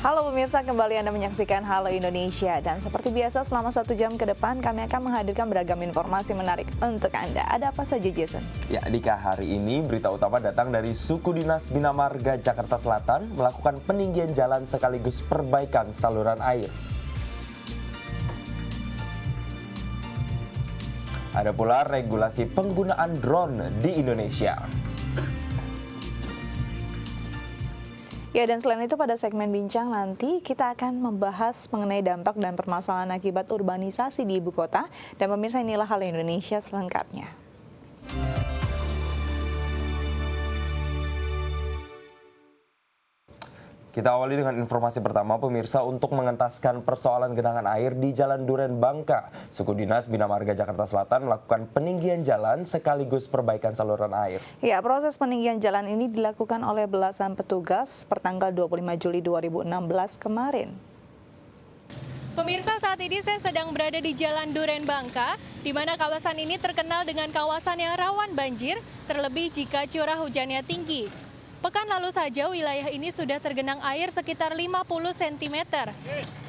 Halo pemirsa, kembali Anda menyaksikan Halo Indonesia. Dan seperti biasa selama 1 jam ke depan kami akan menghadirkan beragam informasi menarik untuk Anda. Ada apa saja, Jason? Ya, Dika, hari ini berita utama datang dari Suku Dinas Bina Marga Jakarta Selatan melakukan peninggian jalan sekaligus perbaikan saluran air. Ada pula regulasi penggunaan drone di Indonesia. Ya, dan selain itu pada segmen bincang nanti kita akan membahas mengenai dampak dan permasalahan akibat urbanisasi di ibu kota. Dan pemirsa, inilah Halo Indonesia selengkapnya. Kita awali dengan informasi pertama, pemirsa, untuk mengentaskan persoalan genangan air di Jalan Duren Bangka. Suku Dinas Bina Marga Jakarta Selatan melakukan peninggian jalan sekaligus perbaikan saluran air. Ya, proses peninggian jalan ini dilakukan oleh belasan petugas pertanggal 25 Juli 2016 kemarin. Pemirsa, saat ini saya sedang berada di Jalan Duren Bangka, di mana kawasan ini terkenal dengan kawasan yang rawan banjir, terlebih jika curah hujannya tinggi. Pekan lalu saja wilayah ini sudah tergenang air sekitar 50 cm.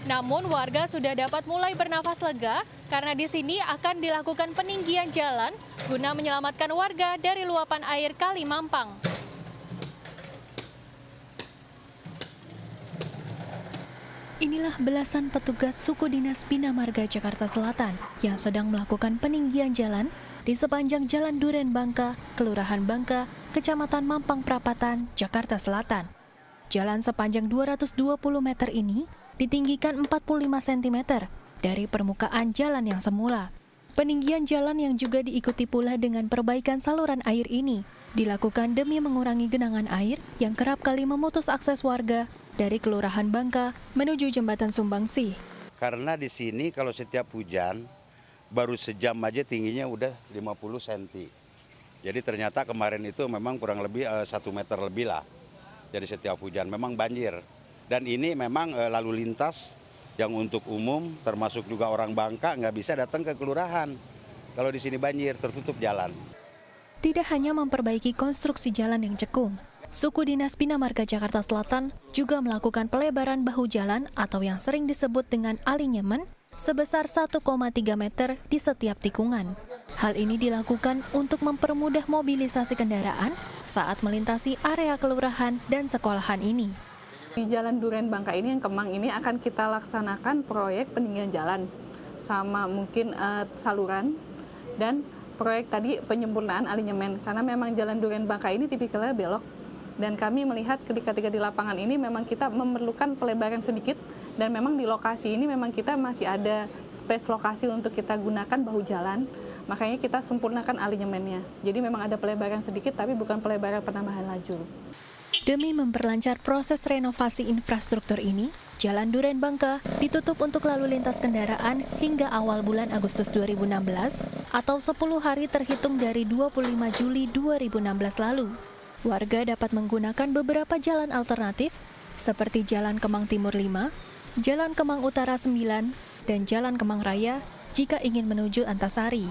Namun warga sudah dapat mulai bernafas lega karena di sini akan dilakukan peninggian jalan guna menyelamatkan warga dari luapan air Kali Mampang. Inilah belasan petugas Suku Dinas Bina Marga Jakarta Selatan yang sedang melakukan peninggian jalan di sepanjang Jalan Duren Bangka, Kelurahan Bangka, Kecamatan Mampang Prapatan, Jakarta Selatan. Jalan sepanjang 220 meter ini ditinggikan 45 cm dari permukaan jalan yang semula. Peninggian jalan yang juga diikuti pula dengan perbaikan saluran air ini dilakukan demi mengurangi genangan air yang kerap kali memutus akses warga dari Kelurahan Bangka menuju Jembatan Sumbangsih. Karena di sini kalau setiap hujan baru sejam aja tingginya udah 50 cm. Jadi ternyata kemarin itu memang kurang lebih 1 meter lebih lah. Jadi setiap hujan memang banjir. Dan ini memang lalu lintas yang untuk umum termasuk juga orang Bangka nggak bisa datang ke kelurahan. Kalau di sini banjir tertutup jalan. Tidak hanya memperbaiki konstruksi jalan yang cekung, Suku Dinas Bina Marga Jakarta Selatan juga melakukan pelebaran bahu jalan atau yang sering disebut dengan alinyemen sebesar 1,3 meter di setiap tikungan. Hal ini dilakukan untuk mempermudah mobilisasi kendaraan saat melintasi area kelurahan dan sekolahan ini. Di Jalan Duren Bangka ini yang Kemang ini akan kita laksanakan proyek peninggian jalan sama mungkin saluran dan proyek tadi penyempurnaan alinyemen karena memang Jalan Duren Bangka ini tipikalnya belok dan kami melihat ketika di lapangan ini memang kita memerlukan pelebaran sedikit. Dan memang di lokasi ini memang kita masih ada space lokasi untuk kita gunakan bahu jalan, makanya kita sempurnakan alinyemennya. Jadi memang ada pelebaran sedikit tapi bukan pelebaran penambahan lajur. Demi memperlancar proses renovasi infrastruktur ini, Jalan Duren Bangka ditutup untuk lalu lintas kendaraan hingga awal bulan Agustus 2016 atau 10 hari terhitung dari 25 Juli 2016 lalu. Warga dapat menggunakan beberapa jalan alternatif seperti Jalan Kemang Timur 5, Jalan Kemang Utara 9, dan Jalan Kemang Raya jika ingin menuju Antasari.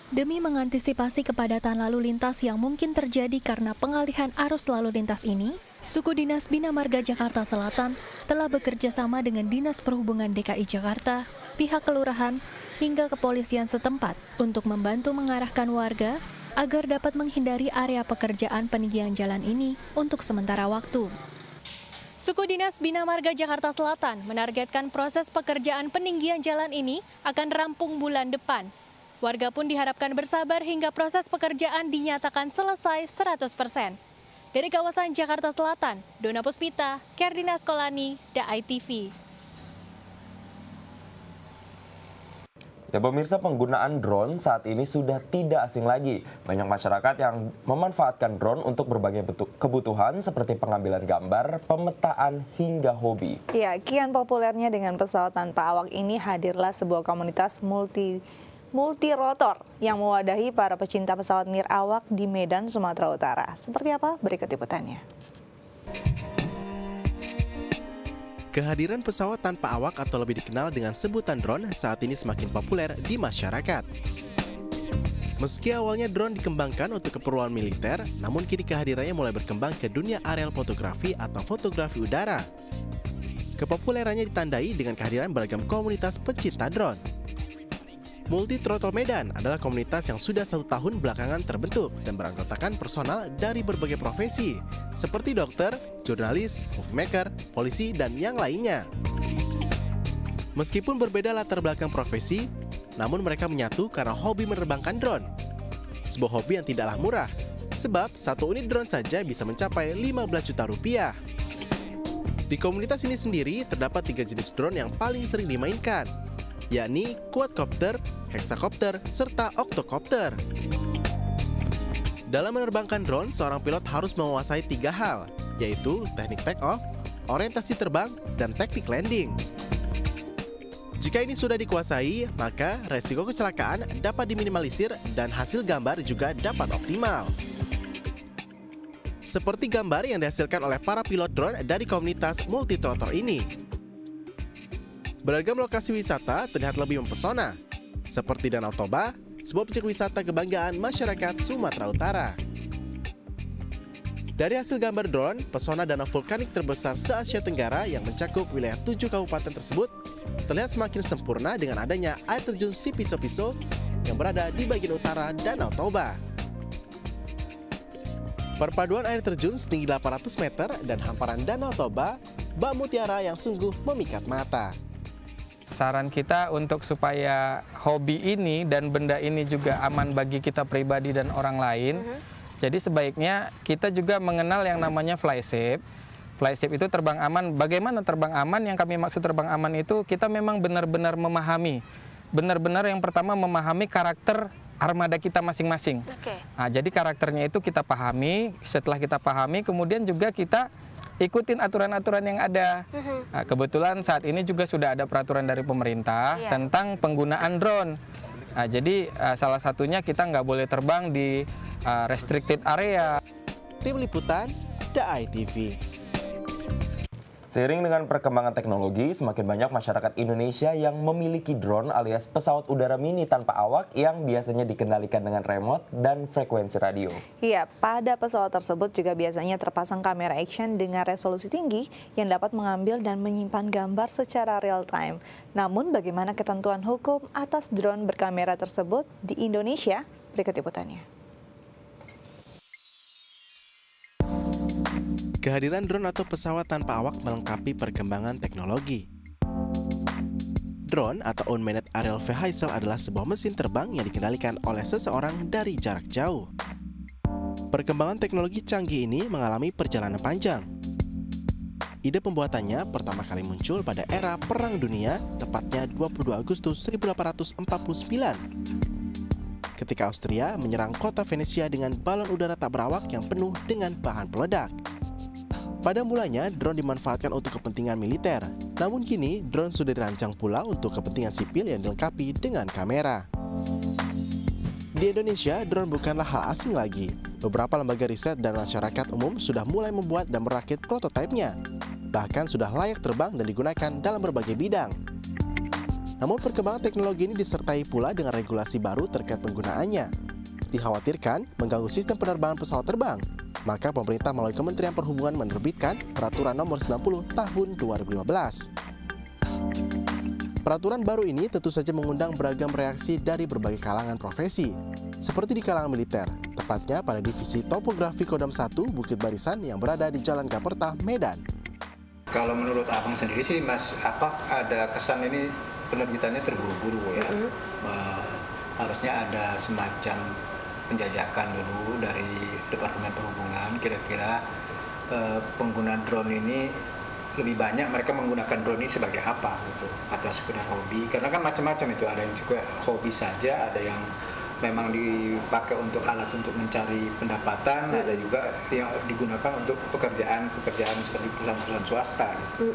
Demi mengantisipasi kepadatan lalu lintas yang mungkin terjadi karena pengalihan arus lalu lintas ini, Suku Dinas Bina Marga Jakarta Selatan telah bekerja sama dengan Dinas Perhubungan DKI Jakarta, pihak kelurahan, hingga kepolisian setempat untuk membantu mengarahkan warga agar dapat menghindari area pekerjaan peninggian jalan ini untuk sementara waktu. Suku Dinas Bina Marga Jakarta Selatan menargetkan proses pekerjaan peninggian jalan ini akan rampung bulan depan. Warga pun diharapkan bersabar hingga proses pekerjaan dinyatakan selesai 100%. Dari kawasan Jakarta Selatan, Dona Puspita, Kerdina Skolani, DAI TV. Ya pemirsa, penggunaan drone saat ini sudah tidak asing lagi. Banyak masyarakat yang memanfaatkan drone untuk berbagai kebutuhan seperti pengambilan gambar, pemetaan, hingga hobi. Ya, kian populernya dengan pesawat tanpa awak ini hadirlah sebuah komunitas multirotor yang mewadahi para pecinta pesawat nirawak di Medan, Sumatera Utara. Seperti apa? Berikut liputannya. Kehadiran pesawat tanpa awak atau lebih dikenal dengan sebutan drone saat ini semakin populer di masyarakat. Meski awalnya drone dikembangkan untuk keperluan militer, namun kini kehadirannya mulai berkembang ke dunia aerial fotografi atau fotografi udara. Kepopulerannya ditandai dengan kehadiran beragam komunitas pecinta drone. Multi Throttle Medan adalah komunitas yang sudah 1 tahun belakangan terbentuk dan beranggotakan personal dari berbagai profesi, seperti dokter, jurnalis, movie maker, polisi, dan yang lainnya. Meskipun berbeda latar belakang profesi, namun mereka menyatu karena hobi menerbangkan drone. Sebuah hobi yang tidaklah murah, sebab satu unit drone saja bisa mencapai 15 juta rupiah. Di komunitas ini sendiri terdapat 3 jenis drone yang paling sering dimainkan, yakni quadcopter, hexacopter, serta octocopter. Dalam menerbangkan drone, seorang pilot harus menguasai 3 hal, yaitu teknik take off, orientasi terbang, dan teknik landing. Jika ini sudah dikuasai, maka resiko kecelakaan dapat diminimalisir dan hasil gambar juga dapat optimal. Seperti gambar yang dihasilkan oleh para pilot drone dari komunitas Multi Throttle ini. Beragam lokasi wisata terlihat lebih mempesona, seperti Danau Toba, sebuah objek wisata kebanggaan masyarakat Sumatera Utara. Dari hasil gambar drone, pesona danau vulkanik terbesar se-Asia Tenggara yang mencakup wilayah 7 kabupaten tersebut terlihat semakin sempurna dengan adanya air terjun Sipiso-Piso yang berada di bagian utara Danau Toba. Perpaduan air terjun setinggi 800 meter dan hamparan Danau Toba, bak mutiara yang sungguh memikat mata. Saran kita untuk supaya hobi ini dan benda ini juga aman bagi kita pribadi dan orang lain. Jadi sebaiknya kita juga mengenal yang namanya fly safe. Fly safe itu terbang aman. Bagaimana terbang aman? Yang kami maksud terbang aman itu kita memang benar-benar memahami. Benar-benar yang pertama memahami karakter armada kita masing-masing. Nah, jadi karakternya itu kita pahami. Setelah kita pahami, kemudian juga kita ikutin aturan-aturan yang ada. Nah, kebetulan saat ini juga sudah ada peraturan dari pemerintah tentang penggunaan drone. Nah, jadi salah satunya kita nggak boleh terbang di restricted area. Tim Liputan, DAI TV. Seiring dengan perkembangan teknologi, semakin banyak masyarakat Indonesia yang memiliki drone alias pesawat udara mini tanpa awak yang biasanya dikendalikan dengan remote dan frekuensi radio. Iya, pada pesawat tersebut juga biasanya terpasang kamera action dengan resolusi tinggi yang dapat mengambil dan menyimpan gambar secara real time. Namun bagaimana ketentuan hukum atas drone berkamera tersebut di Indonesia? Berikut liputannya. Kehadiran drone atau pesawat tanpa awak melengkapi perkembangan teknologi. Drone atau unmanned aerial vehicle adalah sebuah mesin terbang yang dikendalikan oleh seseorang dari jarak jauh. Perkembangan teknologi canggih ini mengalami perjalanan panjang. Ide pembuatannya pertama kali muncul pada era Perang Dunia, tepatnya 22 Agustus 1849. Ketika Austria menyerang kota Venesia dengan balon udara tak berawak yang penuh dengan bahan peledak. Pada mulanya, drone dimanfaatkan untuk kepentingan militer. Namun kini, drone sudah dirancang pula untuk kepentingan sipil yang dilengkapi dengan kamera. Di Indonesia, drone bukanlah hal asing lagi. Beberapa lembaga riset dan masyarakat umum sudah mulai membuat dan merakit prototipenya. Bahkan sudah layak terbang dan digunakan dalam berbagai bidang. Namun perkembangan teknologi ini disertai pula dengan regulasi baru terkait penggunaannya. Dikhawatirkan mengganggu sistem penerbangan pesawat terbang. Maka pemerintah melalui Kementerian Perhubungan menerbitkan Peraturan Nomor 90 Tahun 2015. Peraturan baru ini tentu saja mengundang beragam reaksi dari berbagai kalangan profesi, seperti di kalangan militer, tepatnya pada Divisi Topografi Kodam 1 Bukit Barisan yang berada di Jalan Gaperta, Medan. Kalau menurut Abang sendiri sih, Mas, ada kesan ini penerbitannya terburu-buru ya? Harusnya ada semacam penjajakan dulu dari Departemen Perhubungan, kira-kira penggunaan drone ini lebih banyak mereka menggunakan drone ini sebagai apa gitu, atau sekedar hobi, karena kan macam-macam itu, ada yang juga hobi saja, ada yang memang dipakai untuk alat untuk mencari pendapatan, ada juga yang digunakan untuk pekerjaan seperti perusahaan-perusahaan swasta gitu.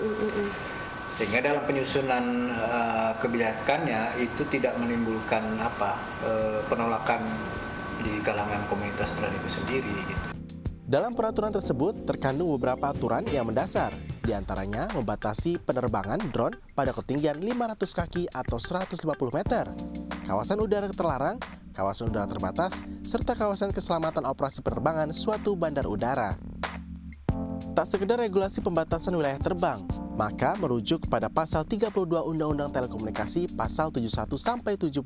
Sehingga dalam penyusunan kebijakannya itu tidak menimbulkan penolakan di kalangan komunitas drone itu sendiri gitu. Dalam peraturan tersebut terkandung beberapa aturan yang mendasar, diantaranya membatasi penerbangan drone pada ketinggian 500 kaki atau 150 meter, kawasan udara terlarang, kawasan udara terbatas, serta kawasan keselamatan operasi penerbangan suatu bandar udara. Tak sekedar regulasi pembatasan wilayah terbang, maka merujuk kepada pasal 32 Undang-Undang Telekomunikasi pasal 71 sampai 77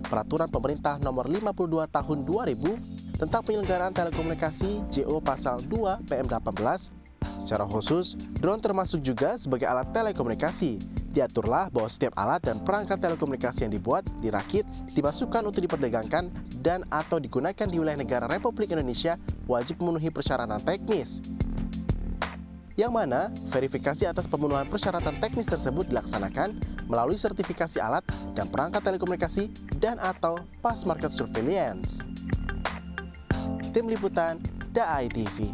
Peraturan Pemerintah Nomor 52 Tahun 2000 tentang penyelenggaraan telekomunikasi JO pasal 2 PM18. Secara khusus, drone termasuk juga sebagai alat telekomunikasi. Diaturlah bahwa setiap alat dan perangkat telekomunikasi yang dibuat, dirakit, dimasukkan untuk diperdagangkan dan atau digunakan di wilayah negara Republik Indonesia wajib memenuhi persyaratan teknis. Yang mana verifikasi atas pemenuhan persyaratan teknis tersebut dilaksanakan melalui sertifikasi alat dan perangkat telekomunikasi dan atau Pass Market Surveillance. Tim Liputan, DAI TV.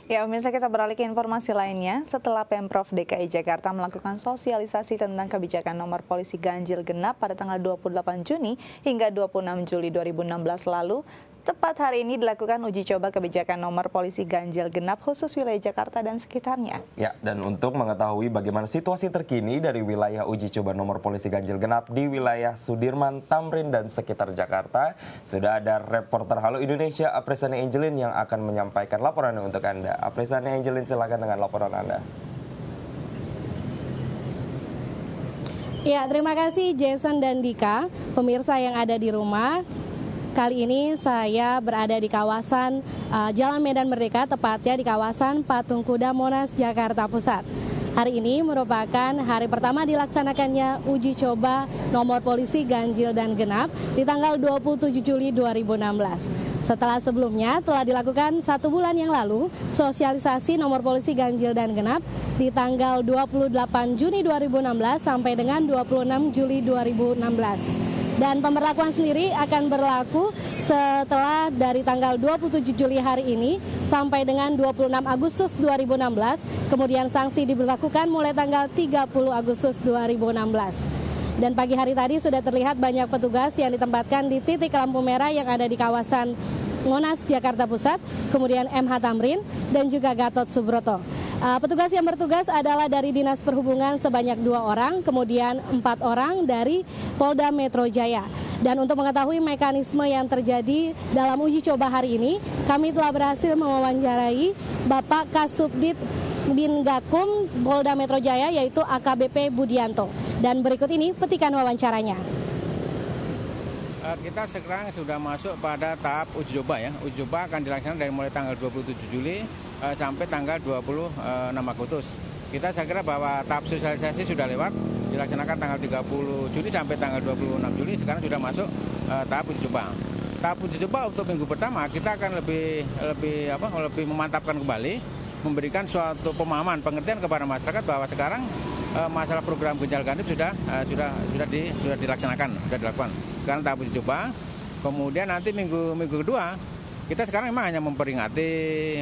Ya, pemirsa, kita beralih ke informasi lainnya. Setelah Pemprov DKI Jakarta melakukan sosialisasi tentang kebijakan nomor polisi ganjil genap pada tanggal 28 Juni hingga 26 Juli 2016 lalu, tepat hari ini dilakukan uji coba kebijakan nomor polisi ganjil genap khusus wilayah Jakarta dan sekitarnya. Ya, dan untuk mengetahui bagaimana situasi terkini dari wilayah uji coba nomor polisi ganjil genap di wilayah Sudirman, Tamrin, dan sekitar Jakarta, sudah ada reporter Halo Indonesia, Aprisani Angelin, yang akan menyampaikan laporannya untuk Anda. Aprisani Angelin, silakan dengan laporan Anda. Ya, terima kasih Jason dan Dika. Pemirsa yang ada di rumah, kali ini saya berada di kawasan Jalan Medan Merdeka, tepatnya di kawasan Patung Kuda Monas, Jakarta Pusat. Hari ini merupakan hari pertama dilaksanakannya uji coba nomor polisi ganjil dan genap di tanggal 27 Juli 2016. Setelah sebelumnya telah dilakukan 1 bulan yang lalu sosialisasi nomor polisi ganjil dan genap di tanggal 28 Juni 2016 sampai dengan 26 Juli 2016. Dan pemberlakuan sendiri akan berlaku setelah dari tanggal 27 Juli hari ini sampai dengan 26 Agustus 2016. Kemudian sanksi diberlakukan mulai tanggal 30 Agustus 2016. Dan pagi hari tadi sudah terlihat banyak petugas yang ditempatkan di titik lampu merah yang ada di kawasan Monas, Jakarta Pusat, kemudian MH Tamrin, dan juga Gatot Subroto. Petugas yang bertugas adalah dari Dinas Perhubungan sebanyak 2 orang, kemudian 4 orang dari Polda Metro Jaya. Dan untuk mengetahui mekanisme yang terjadi dalam uji coba hari ini, kami telah berhasil mewawancarai Bapak Kasubdit Bingakum Polda Metro Jaya, yaitu AKBP Budianto. Dan berikut ini petikan wawancaranya. Kita sekarang sudah masuk pada tahap uji coba ya. Uji coba akan dilaksanakan dari mulai tanggal 27 Juli sampai tanggal 26 Agustus. Saya kira bahwa tahap sosialisasi sudah lewat, dilaksanakan tanggal 30 Juli sampai tanggal 26 Juli, sekarang sudah masuk tahap uji coba. Tahap uji coba untuk minggu pertama kita akan lebih memantapkan kembali, memberikan suatu pemahaman, pengertian kepada masyarakat bahwa sekarang masalah program ginjal genap sudah dilaksanakan, sudah dilakukan. Sekarang tahap uji coba, kemudian nanti minggu kedua kita sekarang memang hanya memperingati,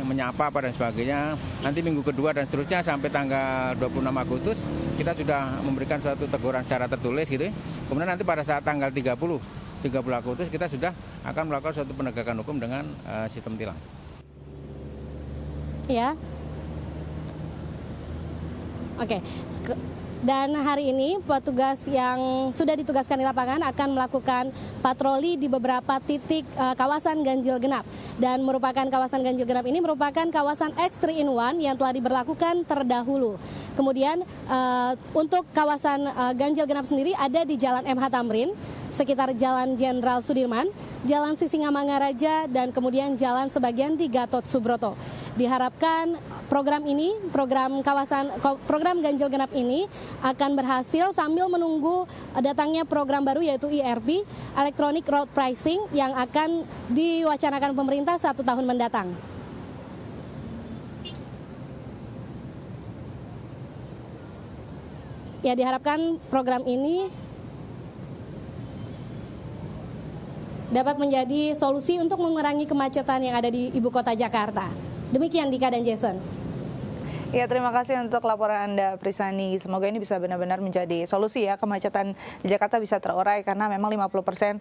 menyapa dan sebagainya. Nanti minggu kedua dan seterusnya sampai tanggal 26 Agustus kita sudah memberikan suatu teguran secara tertulis gitu. Kemudian nanti pada saat tanggal 30 Agustus kita sudah akan melakukan suatu penegakan hukum dengan sistem tilang. Ya. Oke. Dan hari ini petugas yang sudah ditugaskan di lapangan akan melakukan patroli di beberapa titik kawasan ganjil genap. Dan merupakan kawasan ganjil genap ini merupakan kawasan X3-in-1 yang telah diberlakukan terdahulu. Kemudian untuk kawasan ganjil genap sendiri ada di Jalan MH Tamrin, sekitar Jalan Jenderal Sudirman, Jalan Sisingamangaraja, dan kemudian jalan sebagian di Gatot Subroto. Diharapkan program ganjil genap ini akan berhasil sambil menunggu datangnya program baru yaitu ERP, Electronic Road Pricing, yang akan diwacanakan pemerintah 1 tahun mendatang. Ya, diharapkan program ini dapat menjadi solusi untuk mengurangi kemacetan yang ada di ibu kota Jakarta. Demikian Dika dan Jason. Ya, terima kasih untuk laporan Anda, Prisani. Semoga ini bisa benar-benar menjadi solusi ya, kemacetan di Jakarta bisa terurai karena memang 50%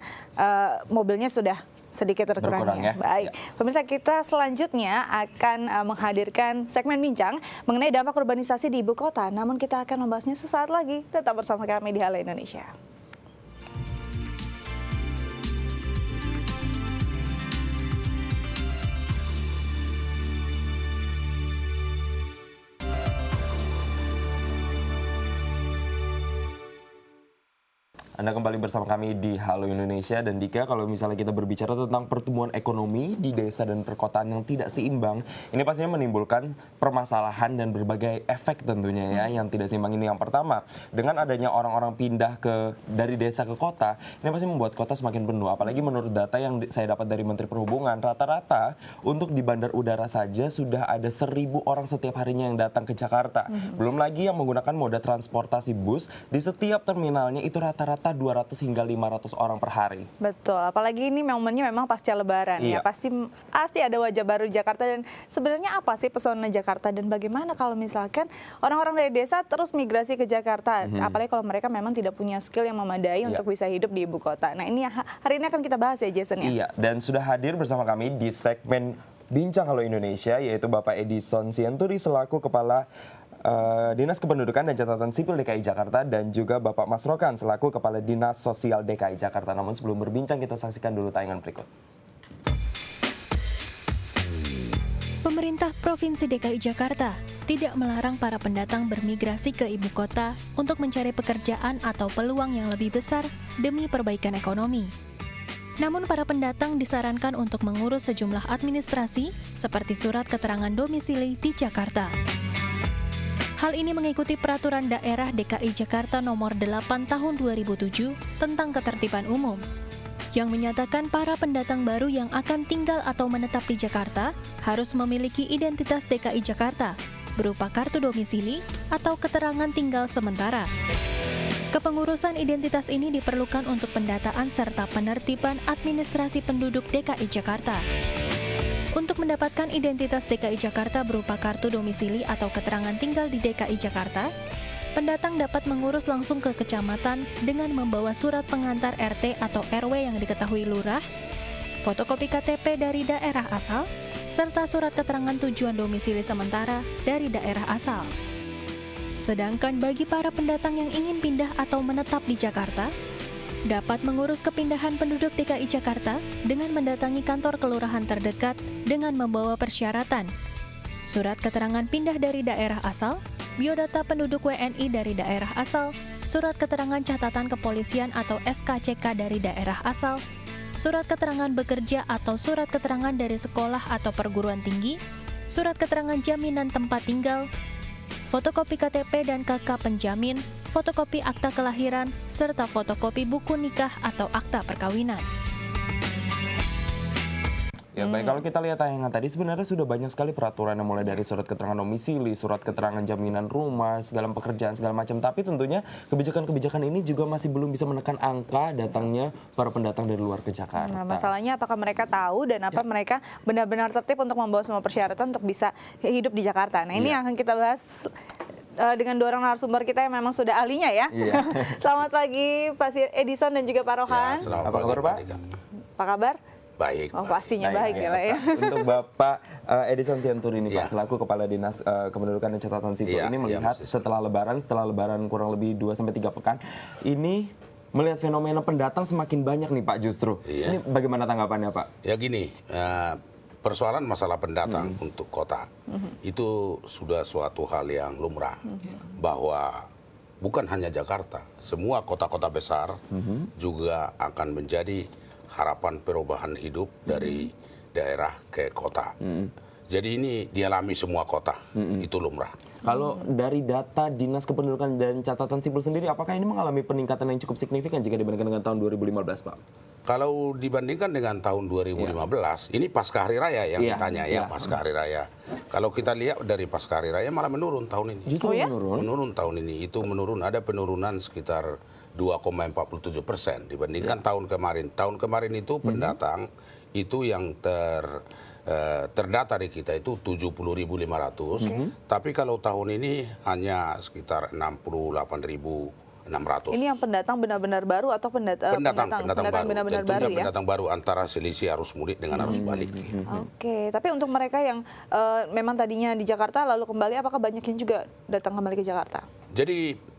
mobilnya sudah sedikit terkurangi. Ya. Baik, pemirsa, kita selanjutnya akan menghadirkan segmen bincang mengenai dampak urbanisasi di ibu kota. Namun kita akan membahasnya sesaat lagi. Tetap bersama kami di Halo Indonesia. Anda kembali bersama kami di Halo Indonesia. Dan Dika, kalau misalnya kita berbicara tentang pertumbuhan ekonomi di desa dan perkotaan yang tidak seimbang, ini pastinya menimbulkan permasalahan dan berbagai efek tentunya ya yang tidak seimbang ini. Yang pertama, dengan adanya orang-orang pindah dari desa ke kota, ini pasti membuat kota semakin penuh. Apalagi menurut data yang saya dapat dari Menteri Perhubungan, rata-rata untuk di bandar udara saja sudah ada 1.000 orang setiap harinya yang datang ke Jakarta. Belum lagi yang menggunakan moda transportasi bus, di setiap terminalnya itu rata-rata 200 hingga 500 orang per hari. Betul, apalagi ini momennya memang pasca Lebaran ya. Pasti ada wajah baru di Jakarta. Dan sebenarnya apa sih pesona Jakarta dan bagaimana kalau misalkan orang-orang dari desa terus migrasi ke Jakarta, apalagi kalau mereka memang tidak punya skill yang memadai untuk bisa hidup di ibu kota. Nah, ini hari ini akan kita bahas ya, Jason ya. Iya, dan sudah hadir bersama kami di segmen Bincang Halo Indonesia, yaitu Bapak Edison Sienturi selaku Kepala Dinas Kependudukan dan Catatan Sipil DKI Jakarta, dan juga Bapak Mas Rokan selaku Kepala Dinas Sosial DKI Jakarta. Namun sebelum berbincang, kita saksikan dulu tayangan berikut. Pemerintah Provinsi DKI Jakarta tidak melarang para pendatang bermigrasi ke ibu kota untuk mencari pekerjaan atau peluang yang lebih besar demi perbaikan ekonomi. Namun para pendatang disarankan untuk mengurus sejumlah administrasi seperti surat keterangan domisili di Jakarta. Hal ini mengikuti Peraturan Daerah DKI Jakarta Nomor 8 Tahun 2007 tentang Ketertiban Umum, yang menyatakan para pendatang baru yang akan tinggal atau menetap di Jakarta harus memiliki identitas DKI Jakarta berupa kartu domisili atau keterangan tinggal sementara. Kepengurusan identitas ini diperlukan untuk pendataan serta penertiban administrasi penduduk DKI Jakarta. Untuk mendapatkan identitas DKI Jakarta berupa kartu domisili atau keterangan tinggal di DKI Jakarta, pendatang dapat mengurus langsung ke kecamatan dengan membawa surat pengantar RT atau RW yang diketahui lurah, fotokopi KTP dari daerah asal, serta surat keterangan tujuan domisili sementara dari daerah asal. Sedangkan bagi para pendatang yang ingin pindah atau menetap di Jakarta, dapat mengurus kepindahan penduduk DKI Jakarta dengan mendatangi kantor kelurahan terdekat dengan membawa persyaratan surat keterangan pindah dari daerah asal, biodata penduduk WNI dari daerah asal, surat keterangan catatan kepolisian atau SKCK dari daerah asal, surat keterangan bekerja atau surat keterangan dari sekolah atau perguruan tinggi, surat keterangan jaminan tempat tinggal, fotokopi KTP dan KK penjamin, fotokopi akta kelahiran, serta fotokopi buku nikah atau akta perkawinan. Ya baik, kalau kita lihat tayangan tadi sebenarnya sudah banyak sekali peraturan yang mulai dari surat keterangan domisili, surat keterangan jaminan rumah, segala pekerjaan, segala macam. Tapi tentunya kebijakan-kebijakan ini juga masih belum bisa menekan angka datangnya para pendatang dari luar ke Jakarta. Nah, masalahnya apakah mereka tahu dan apa mereka benar-benar tertib untuk membawa semua persyaratan untuk bisa hidup di Jakarta. Nah, ini yang akan kita bahas dengan dua orang narasumber kita yang memang sudah ahlinya ya. Selamat pagi Pak Edison dan juga Pak Rokan. Ya, selamat Apa kabar Pak? Apa kabar? Baik. Oh, pastinya baik ya, Pak ya. Untuk Bapak Edison Sienturi ini Pak, selaku Kepala Dinas Kependudukan dan Catatan Sipil, ini melihat setelah Lebaran kurang lebih 2-3 pekan, ini melihat fenomena pendatang semakin banyak nih Pak justru. Ini bagaimana tanggapannya Pak? Ya gini, persoalan masalah pendatang untuk kota itu sudah suatu hal yang lumrah, bahwa bukan hanya Jakarta, semua kota-kota besar juga akan menjadi harapan perubahan hidup dari daerah ke kota. Jadi ini dialami semua kota, itu lumrah. Kalau dari data Dinas Kependudukan dan Catatan Sipil sendiri, apakah ini mengalami peningkatan yang cukup signifikan jika dibandingkan dengan tahun 2015 Pak? Kalau dibandingkan dengan tahun 2015, ini pasca hari raya yang ditanya ya, pasca hari raya. Kalau kita lihat dari pasca hari raya malah menurun tahun ini. Justru menurun? Menurun tahun ini, itu menurun, ada penurunan sekitar 2,47% dibandingkan tahun kemarin. Tahun kemarin itu pendatang itu yang terdata di kita itu 70.500, tapi kalau tahun ini hanya sekitar 68.600. Ini yang pendatang benar-benar baru atau pendatang baru. benar-benar Tentunya baru ya? pendatang baru antara selisih arus mudik dengan arus balik. Oke, tapi untuk mereka yang memang tadinya di Jakarta lalu kembali, apakah banyak yang juga datang kembali ke Jakarta? Jadi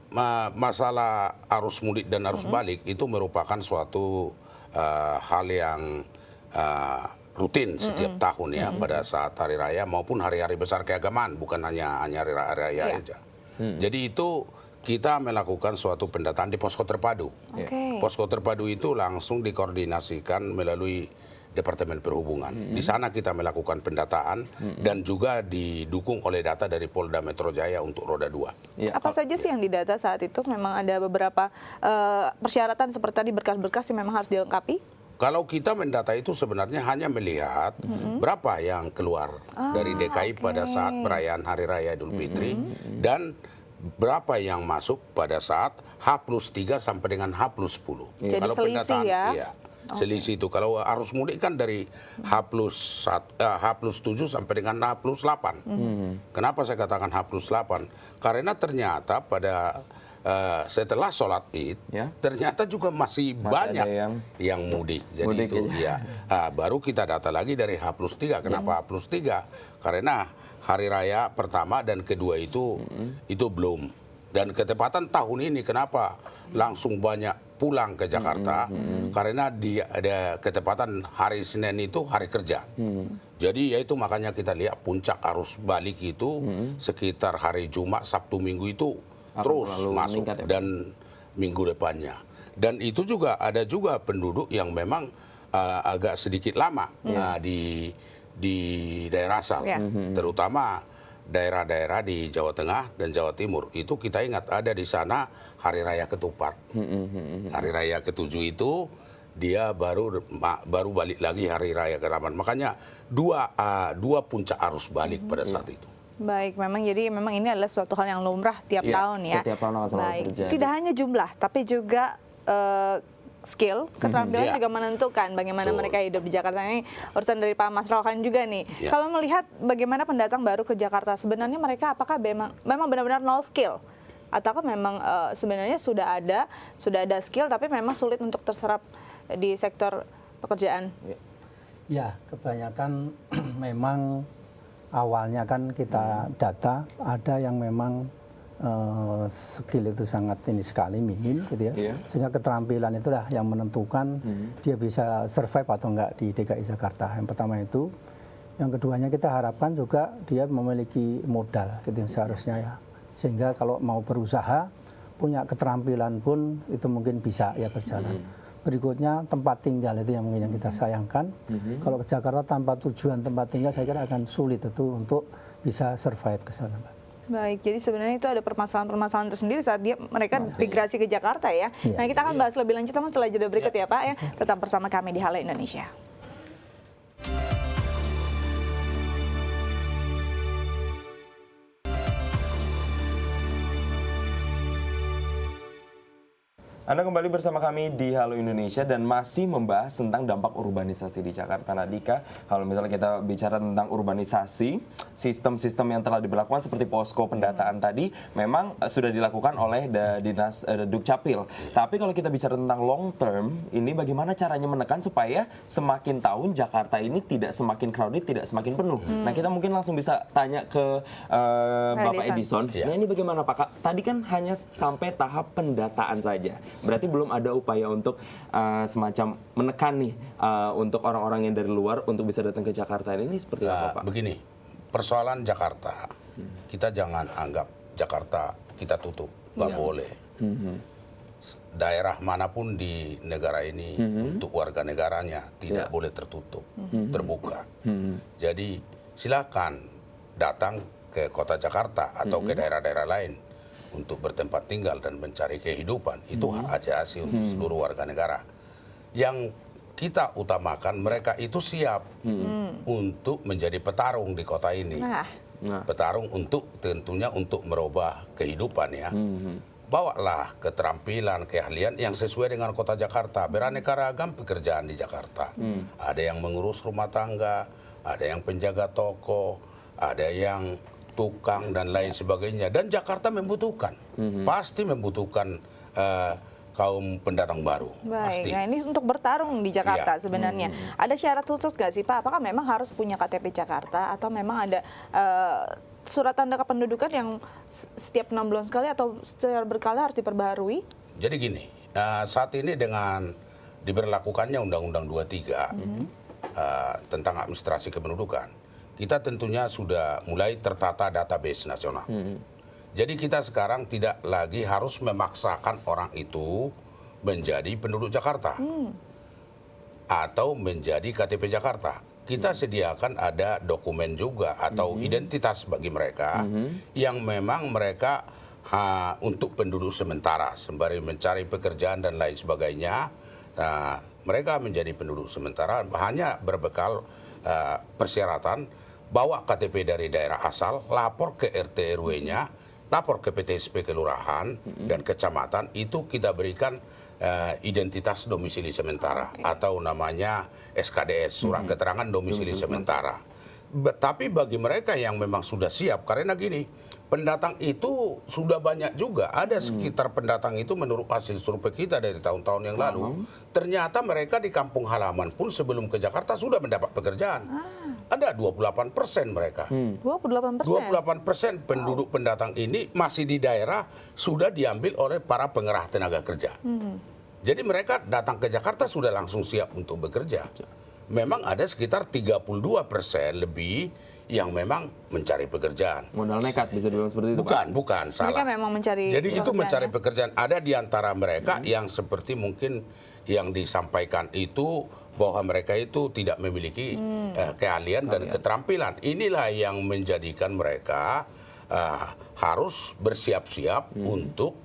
masalah arus mudik dan arus balik itu merupakan suatu hal yang rutin setiap tahun ya, pada saat hari raya maupun hari-hari besar keagamaan, bukan hanya hari raya aja. Jadi itu kita melakukan suatu pendataan di posko terpadu. Oke. Posko terpadu itu langsung dikoordinasikan melalui Departemen Perhubungan. Di sana kita melakukan pendataan dan juga didukung oleh data dari Polda Metro Jaya untuk roda 2. Ya, Apa saja sih yang didata saat itu? Memang ada beberapa persyaratan seperti tadi berkas-berkas yang memang harus dilengkapi? Kalau kita mendata itu sebenarnya hanya melihat berapa yang keluar dari DKI pada saat perayaan Hari Raya Idul Fitri dan berapa yang masuk pada saat H+3 sampai dengan H+10. Jadi selisih ya? Iya. Selisih itu kalau arus mudik kan dari H+7 sampai dengan H+8. Kenapa saya katakan H+8? Karena ternyata pada setelah sholat Id ternyata juga masih banyak yang mudik. Jadi mudik itu ya. Baru kita data lagi dari H+3. Kenapa H+3? Karena hari raya pertama dan kedua itu belum. Dan ketepatan tahun ini kenapa langsung banyak pulang ke Jakarta? Karena ada ketepatan hari Senin itu hari kerja. Jadi yaitu makanya kita lihat puncak arus balik itu sekitar hari Jumat, Sabtu, Minggu itu terus masuk dan minggu depannya. Dan itu juga ada juga penduduk yang memang agak sedikit lama di daerah asal, terutama daerah-daerah di Jawa Tengah dan Jawa Timur. Itu kita ingat ada di sana Hari Raya Ketupat. Hari Raya ke-7 itu dia baru balik lagi Hari Raya ke-8. Makanya dua puncak arus balik pada saat itu. Baik, jadi memang ini adalah suatu hal yang lumrah tiap tahun ya. Setiap tahun akan selalu Baik, terjadi. tidak hanya jumlah, tapi juga skill, keterampilan juga menentukan bagaimana mereka hidup di Jakarta. Ini urusan dari Pak Mas Rohan juga nih. Kalau melihat bagaimana pendatang baru ke Jakarta, sebenarnya mereka apakah memang benar-benar nol skill? Ataukah memang sebenarnya sudah ada skill tapi memang sulit untuk terserap di sektor pekerjaan? Ya, kebanyakan memang awalnya kan kita data ada yang memang skill itu sangat sekali minim gitu ya. Sehingga keterampilan itulah yang menentukan dia bisa survive atau enggak di DKI Jakarta. Yang pertama itu. Yang keduanya kita harapkan juga dia memiliki modal gitu seharusnya ya. Sehingga kalau mau berusaha punya keterampilan pun itu mungkin bisa ya berjalan. Berikutnya tempat tinggal itu yang mungkin yang kita sayangkan. Kalau ke Jakarta tanpa tujuan tempat tinggal saya kira akan sulit itu untuk bisa survive ke sana, Mbak. Baik, jadi sebenarnya itu ada permasalahan-permasalahan tersendiri saat mereka migrasi ke Jakarta ya. Nah, kita akan bahas lebih lanjut setelah jeda berikut ya Pak ya. Tetap bersama kami di Halo Indonesia. Anda kembali bersama kami di Halo Indonesia dan masih membahas tentang dampak urbanisasi di Jakarta. Nadika, kalau misalnya kita bicara tentang urbanisasi, sistem-sistem yang telah diberlakukan seperti posko pendataan tadi memang sudah dilakukan oleh Dinas Dukcapil. Tapi kalau kita bicara tentang long term, ini bagaimana caranya menekan supaya semakin tahun Jakarta ini tidak semakin crowded, tidak semakin penuh. Nah, kita mungkin langsung bisa tanya ke Bapak Edison. Nah, ini bagaimana Pak? Tadi kan hanya sampai tahap pendataan saja. Berarti belum ada upaya untuk semacam menekan nih untuk orang-orang yang dari luar untuk bisa datang ke Jakarta. Ini seperti apa Pak? Begini, persoalan Jakarta, kita jangan anggap Jakarta kita tutup, nggak boleh. Daerah manapun di negara ini untuk warga negaranya tidak boleh tertutup, terbuka. Jadi silakan datang ke kota Jakarta atau ke daerah-daerah lain untuk bertempat tinggal dan mencari kehidupan. Itu hak asasi untuk seluruh warga negara. Yang kita utamakan mereka itu siap untuk menjadi petarung di kota ini. Petarung tentunya untuk merubah kehidupan ya. Bawalah keterampilan, keahlian yang sesuai dengan kota Jakarta. Beraneka ragam pekerjaan di Jakarta. Ada yang mengurus rumah tangga, ada yang penjaga toko, ada yang tukang dan lain sebagainya. Dan Jakarta membutuhkan, pasti membutuhkan kaum pendatang baru. Baik, Pasti. nah ini untuk bertarung di Jakarta sebenarnya. Ada syarat khusus nggak sih Pak? Apakah memang harus punya KTP Jakarta atau memang ada surat tanda kependudukan yang setiap 6 bulan sekali atau secara berkala harus diperbaharui? Jadi gini, saat ini dengan diberlakukannya Undang-Undang 23 tentang administrasi kependudukan, kita tentunya sudah mulai tertata database nasional. Jadi kita sekarang tidak lagi harus memaksakan orang itu menjadi penduduk Jakarta atau menjadi KTP Jakarta. Kita sediakan ada dokumen juga atau identitas bagi mereka yang memang mereka untuk penduduk sementara sembari mencari pekerjaan dan lain sebagainya. Nah, mereka menjadi penduduk sementara hanya berbekal persyaratan bawa KTP dari daerah asal, lapor ke RT RW-nya, lapor ke PTSP kelurahan dan kecamatan, itu kita berikan identitas domisili sementara atau namanya SKDS, surat keterangan domisili sementara. Tapi bagi mereka yang memang sudah siap, karena gini, pendatang itu sudah banyak juga. Ada sekitar pendatang itu menurut hasil survei kita dari tahun-tahun yang lalu, ternyata mereka di kampung halaman pun sebelum ke Jakarta sudah mendapat pekerjaan. Ada 28% mereka. 28%? 28% penduduk pendatang ini masih di daerah sudah diambil oleh para pengerah tenaga kerja. Jadi mereka datang ke Jakarta sudah langsung siap untuk bekerja. Memang ada sekitar 32% lebih yang memang mencari pekerjaan. Modal nekat bisa dibilang seperti itu, Bukan, salah. Mereka memang mencari Jadi itu mencari ya? pekerjaan. Ada di antara mereka yang seperti mungkin yang disampaikan itu bahwa mereka itu tidak memiliki keahlian dan keterampilan. Inilah yang menjadikan mereka harus bersiap-siap untuk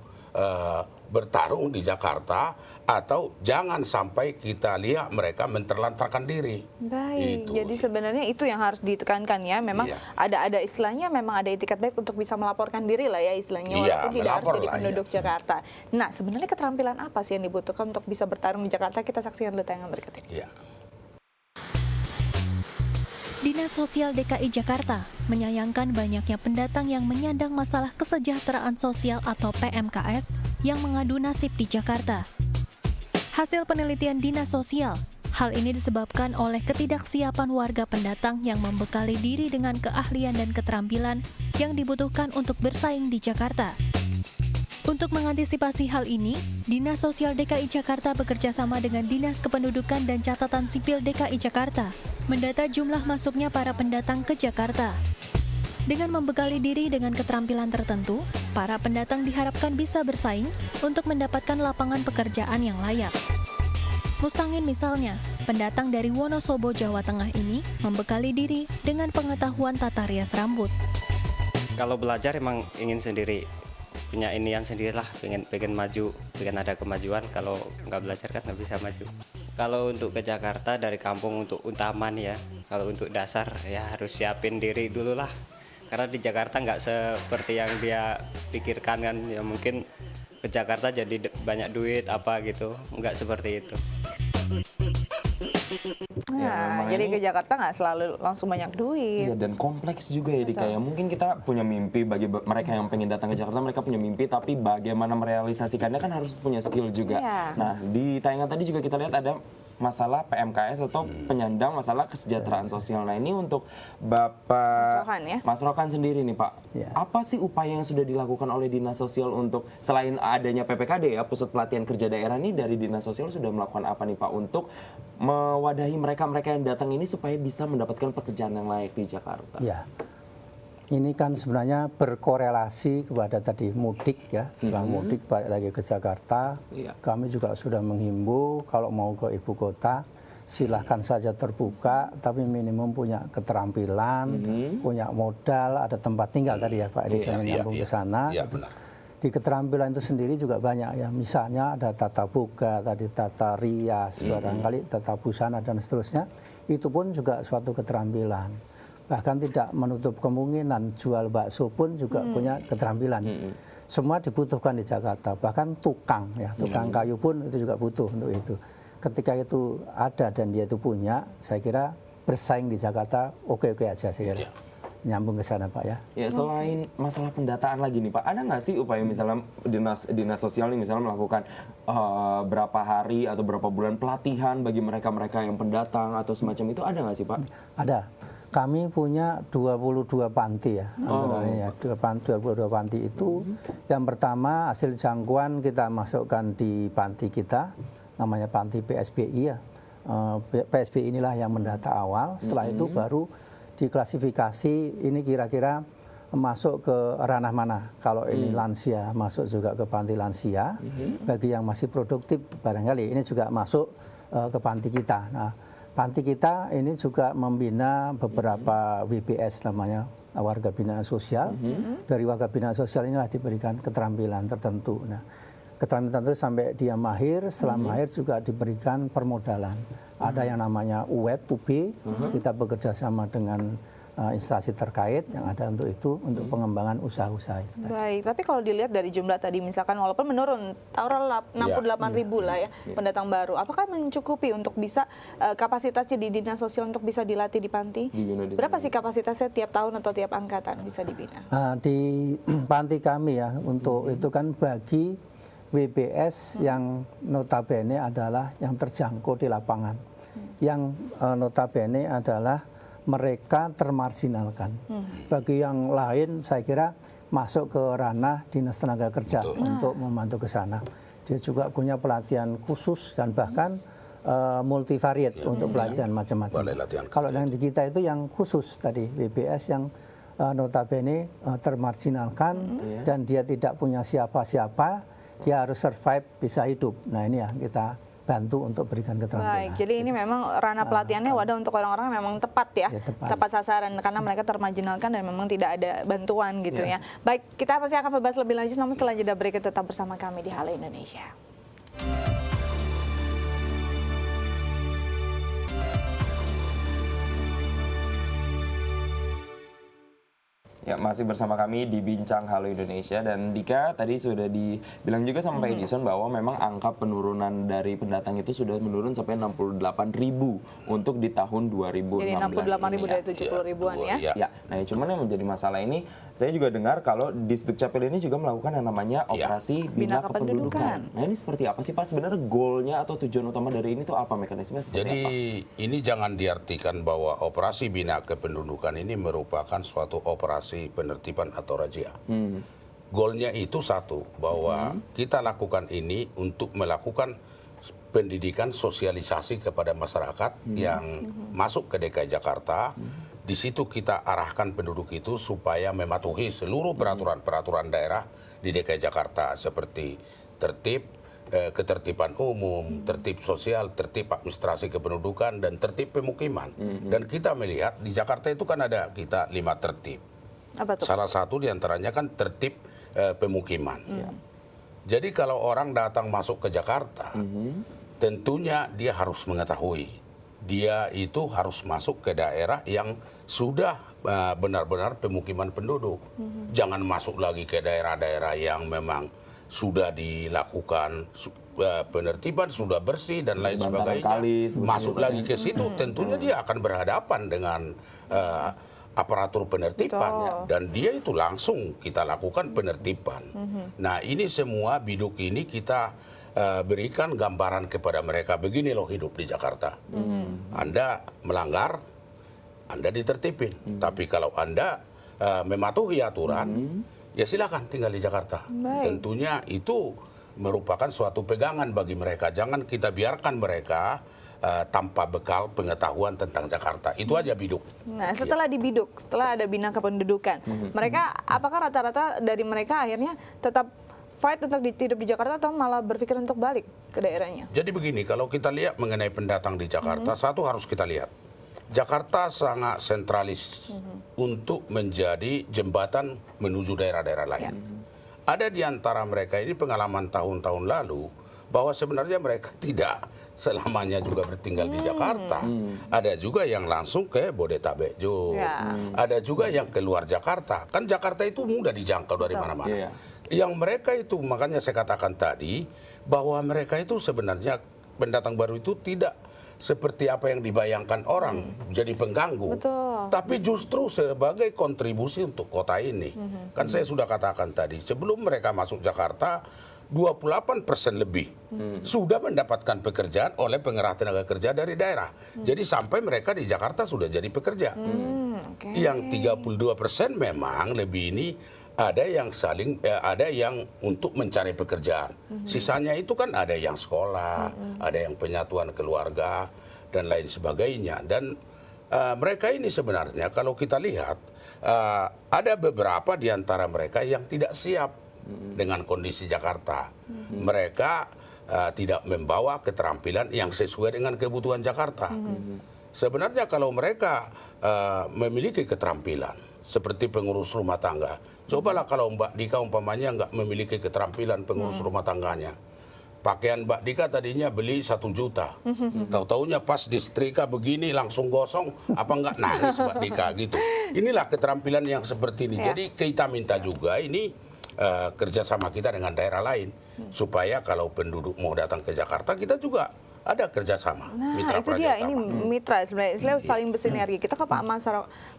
bertarung di Jakarta, atau jangan sampai kita lihat mereka menterlantarkan diri. Baik, jadi sebenarnya itu yang harus ditekankan ya. Memang ada istilahnya, memang ada etikat baik untuk bisa melaporkan diri lah ya istilahnya, walaupun tidak harus jadi penduduk Jakarta. Nah, sebenarnya keterampilan apa sih yang dibutuhkan untuk bisa bertarung di Jakarta? Kita saksikan dulu tayangan berikut ini. Dinas Sosial DKI Jakarta menyayangkan banyaknya pendatang yang menyandang masalah kesejahteraan sosial atau PMKS yang mengadu nasib di Jakarta. Hasil penelitian Dinas Sosial, hal ini disebabkan oleh ketidaksiapan warga pendatang yang membekali diri dengan keahlian dan keterampilan yang dibutuhkan untuk bersaing di Jakarta. Untuk mengantisipasi hal ini, Dinas Sosial DKI Jakarta bekerja sama dengan Dinas Kependudukan dan Catatan Sipil DKI Jakarta mendata jumlah masuknya para pendatang ke Jakarta. Dengan membekali diri dengan keterampilan tertentu, para pendatang diharapkan bisa bersaing untuk mendapatkan lapangan pekerjaan yang layak. Mustangin misalnya, pendatang dari Wonosobo, Jawa Tengah ini membekali diri dengan pengetahuan tata rias rambut. Kalau belajar emang ingin sendiri, punya inian sendirilah, pengen maju, pengen ada kemajuan. Kalau nggak belajar kan nggak bisa maju. Kalau untuk ke Jakarta dari kampung untuk utaman ya, kalau untuk dasar ya harus siapin diri dulu lah. Karena di Jakarta nggak seperti yang dia pikirkan kan, ya mungkin ke Jakarta jadi banyak duit apa gitu, nggak seperti itu. Nah, jadi ke Jakarta nggak selalu langsung banyak duit. Iya, dan kompleks juga ya, Dika. Ya, mungkin kita punya mimpi, bagi mereka yang pengen datang ke Jakarta, mereka punya mimpi, tapi bagaimana merealisasikannya kan harus punya skill juga. Nah, di tayangan tadi juga kita lihat ada masalah PMKS atau penyandang masalah kesejahteraan sosial. Nah, ini untuk Bapak Mas Rokan sendiri nih, Pak. Apa sih upaya yang sudah dilakukan oleh Dinas Sosial untuk, selain adanya PPKD ya, Pusat Pelatihan Kerja Daerah ini, dari Dinas Sosial sudah melakukan apa nih, Pak, untuk mewadahi mereka-mereka yang datang ini supaya bisa mendapatkan pekerjaan yang layak di Jakarta? Ya, ini kan sebenarnya berkorelasi kepada tadi mudik ya. Setelah mudik balik lagi ke Jakarta, kami juga sudah menghimbau kalau mau ke ibu kota silahkan saja terbuka, tapi minimum punya keterampilan, punya modal, ada tempat tinggal tadi ya Pak Edi, saya menyambung ke sana. Di keterampilan itu sendiri juga banyak ya, misalnya ada tata boga, tadi tata rias, barangkali tata busana dan seterusnya, itu pun juga suatu keterampilan. Bahkan tidak menutup kemungkinan jual bakso pun juga punya keterampilan. Semua dibutuhkan di Jakarta, bahkan tukang ya, tukang kayu pun itu juga butuh untuk itu. Ketika itu ada dan dia itu punya, saya kira bersaing di Jakarta oke-oke aja saya kira. Nyambung ke sana Pak ya. Ya, selain masalah pendataan lagi nih Pak, ada nggak sih upaya misalnya dinas sosial nih misalnya melakukan berapa hari atau berapa bulan pelatihan bagi mereka-mereka yang pendatang atau semacam itu, ada nggak sih Pak? Ada. Kami punya 22 panti ya, antaranya 22 panti itu. Yang pertama hasil jangkauan kita masukkan di panti kita, namanya panti PSBI ya. PSBI inilah yang mendata awal, setelah itu baru diklasifikasi ini kira-kira masuk ke ranah mana. Kalau ini lansia, masuk juga ke panti lansia. Bagi yang masih produktif, barangkali ini juga masuk ke panti kita. Nah, panti kita ini juga membina beberapa WBS namanya, warga binaan sosial. Dari warga binaan sosial inilah diberikan keterampilan tertentu. Nah, keterampilan tertentu sampai dia mahir, setelah mahir juga diberikan permodalan. Ada yang namanya UB, kita bekerja sama dengan instansi terkait yang ada untuk itu, untuk pengembangan usaha-usaha itu. Baik, tapi kalau dilihat dari jumlah tadi, misalkan walaupun menurun, taruhlah 68.000 lah ya pendatang baru, apakah mencukupi untuk bisa kapasitasnya di dinas sosial untuk bisa dilatih di panti? Berapa sih kapasitasnya tiap tahun atau tiap angkatan bisa dibina? Di panti kami ya, untuk itu kan bagi WBS yang notabene adalah yang terjangkau di lapangan, yang notabene adalah mereka termarginalkan. Bagi yang lain saya kira masuk ke ranah dinas tenaga kerja untuk membantu ke sana. Dia juga punya pelatihan khusus dan bahkan multivariat untuk pelatihan macam-macam. Kalau yang di kita itu yang khusus tadi, WBS yang notabene termarginalkan dan dia tidak punya siapa-siapa, dia harus survive, bisa hidup. Nah ini ya kita bantu untuk berikan keterampilan. Baik, jadi ini memang ranah pelatihannya wadah untuk orang-orang memang tepat ya, tepat sasaran karena mereka termarginalkan dan memang tidak ada bantuan gitu ya. Baik, kita pasti akan membahas lebih lanjut, namun setelah jeda berikut tetap bersama kami di Halo Indonesia. Ya, masih bersama kami di Bincang Halo Indonesia, dan Dika tadi sudah dibilang juga sama Pak Edison bahwa memang angka penurunan dari pendatang itu sudah menurun sampai 68.000 untuk di tahun 2016. Jadi 68.000 dari 70.000-an ya. Ya, nah cuman yang menjadi masalah ini, saya juga dengar kalau di Dukcapil ini juga melakukan yang namanya operasi Bina Kependudukan. Nah ini seperti apa sih Pak sebenarnya goalnya atau tujuan utama dari ini tuh apa, mekanismenya seperti Jadi apa? ini jangan diartikan bahwa operasi Bina Kependudukan ini merupakan suatu operasi penertiban atau razia. Goalnya itu satu, bahwa kita lakukan ini untuk melakukan pendidikan sosialisasi kepada masyarakat yang masuk ke DKI Jakarta. Di situ kita arahkan penduduk itu supaya mematuhi seluruh peraturan-peraturan daerah di DKI Jakarta seperti tertib, ketertiban umum, tertib sosial, tertib administrasi kependudukan, dan tertib pemukiman. Dan kita melihat di Jakarta itu kan ada kita 5 tertib. Apa tuh? Salah satu diantaranya kan tertib pemukiman. Jadi kalau orang datang masuk ke Jakarta, tentunya dia harus mengetahui dia itu harus masuk ke daerah yang sudah benar-benar pemukiman penduduk. Jangan masuk lagi ke daerah-daerah yang memang sudah dilakukan penertiban, sudah bersih dan lain sebagainya. Masuk lagi ke situ, tentunya dia akan berhadapan dengan aparatur penertiban, dan dia itu langsung kita lakukan penertiban. Nah ini semua biduk ini kita berikan gambaran kepada mereka, begini loh hidup di Jakarta. Anda melanggar, Anda ditertibin. Tapi kalau Anda mematuhi aturan, ya silakan tinggal di Jakarta. Tentunya itu merupakan suatu pegangan bagi mereka. Jangan kita biarkan mereka tanpa bekal pengetahuan tentang Jakarta. Itu aja biduk. Nah, setelah dibiduk, setelah ada Bina Kependudukan, mereka apakah rata-rata dari mereka akhirnya tetap fight untuk hidup di Jakarta atau malah berpikir untuk balik ke daerahnya? Jadi begini, kalau kita lihat mengenai pendatang di Jakarta, satu harus kita lihat. Jakarta sangat sentralis untuk menjadi jembatan menuju daerah-daerah lain. Ada di antara mereka ini pengalaman tahun-tahun lalu bahwa sebenarnya mereka tidak selamanya juga bertinggal di Jakarta. Ada juga yang langsung ke Bodetabek. Ada juga yang keluar Jakarta. Kan Jakarta itu mudah dijangkau dari mana-mana. Yang mereka itu, makanya saya katakan tadi, bahwa mereka itu sebenarnya pendatang baru itu tidak seperti apa yang dibayangkan orang, jadi pengganggu. Tapi justru sebagai kontribusi untuk kota ini. Kan saya sudah katakan tadi, sebelum mereka masuk Jakarta, 28% lebih sudah mendapatkan pekerjaan oleh pengerah tenaga kerja dari daerah. Jadi sampai mereka di Jakarta sudah jadi pekerja. Yang 32% memang lebih ini ada yang ada yang untuk mencari pekerjaan. Sisanya itu kan ada yang sekolah, ada yang penyatuan keluarga dan lain sebagainya. Dan mereka ini sebenarnya kalau kita lihat ada beberapa di antara mereka yang tidak siap dengan kondisi Jakarta. Mereka tidak membawa keterampilan yang sesuai dengan kebutuhan Jakarta. Sebenarnya kalau mereka memiliki keterampilan seperti pengurus rumah tangga, cobalah kalau Mbak Dika umpamanya nggak memiliki keterampilan pengurus rumah tangganya. Pakaian Mbak Dika tadinya beli 1 juta, tahu-taunya pas disetrika begini langsung gosong, apa nggak nangis Mbak Dika gitu. Inilah keterampilan yang seperti ini. Jadi kita minta juga ini kerjasama kita dengan daerah lain supaya kalau penduduk mau datang ke Jakarta kita juga ada kerjasama. Nah, mitra itu dia, ini mitra sebenarnya saling bersinergi. Kita ke Pak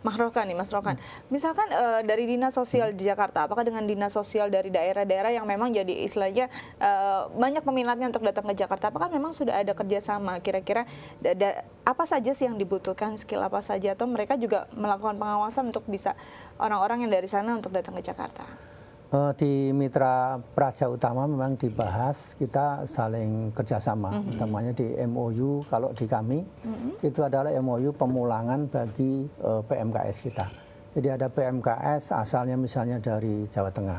Mahrokan nih, Mas Rokan. Misalkan dari Dinas Sosial di Jakarta, apakah dengan Dinas Sosial dari daerah-daerah yang memang jadi istilahnya banyak peminatnya untuk datang ke Jakarta, apakah memang sudah ada kerjasama? Kira-kira apa saja sih yang dibutuhkan, skill apa saja, atau mereka juga melakukan pengawasan untuk bisa orang-orang yang dari sana untuk datang ke Jakarta? Di Mitra Praja Utama memang dibahas kita saling kerjasama, utamanya di MOU. Kalau di kami itu adalah MOU pemulangan bagi PMKS kita. Jadi ada PMKS asalnya misalnya dari Jawa Tengah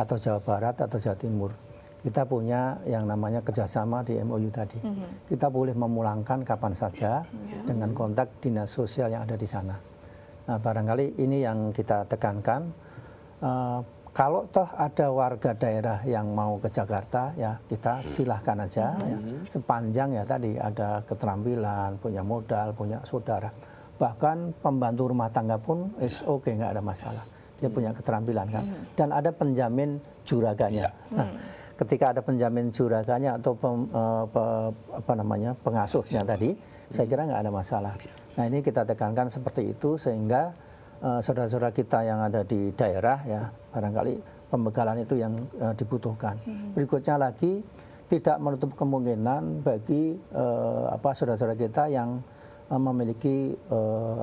atau Jawa Barat atau Jawa Timur. Kita punya yang namanya kerjasama di MOU tadi. Kita boleh memulangkan kapan saja dengan kontak dinas sosial yang ada di sana. Nah, barangkali ini yang kita tekankan. Kalau toh ada warga daerah yang mau ke Jakarta, ya kita silahkan aja, ya. Sepanjang ya tadi ada keterampilan, punya modal, punya saudara. Bahkan pembantu rumah tangga pun oke, nggak ada masalah. Dia punya keterampilan kan. Dan ada penjamin juraganya. Nah, ketika ada penjamin juraganya atau pengasuhnya tadi, saya kira nggak ada masalah. Nah ini kita tekankan seperti itu sehingga saudara-saudara kita yang ada di daerah ya barangkali pembegalan itu yang dibutuhkan. Berikutnya lagi tidak menutup kemungkinan bagi saudara-saudara kita yang memiliki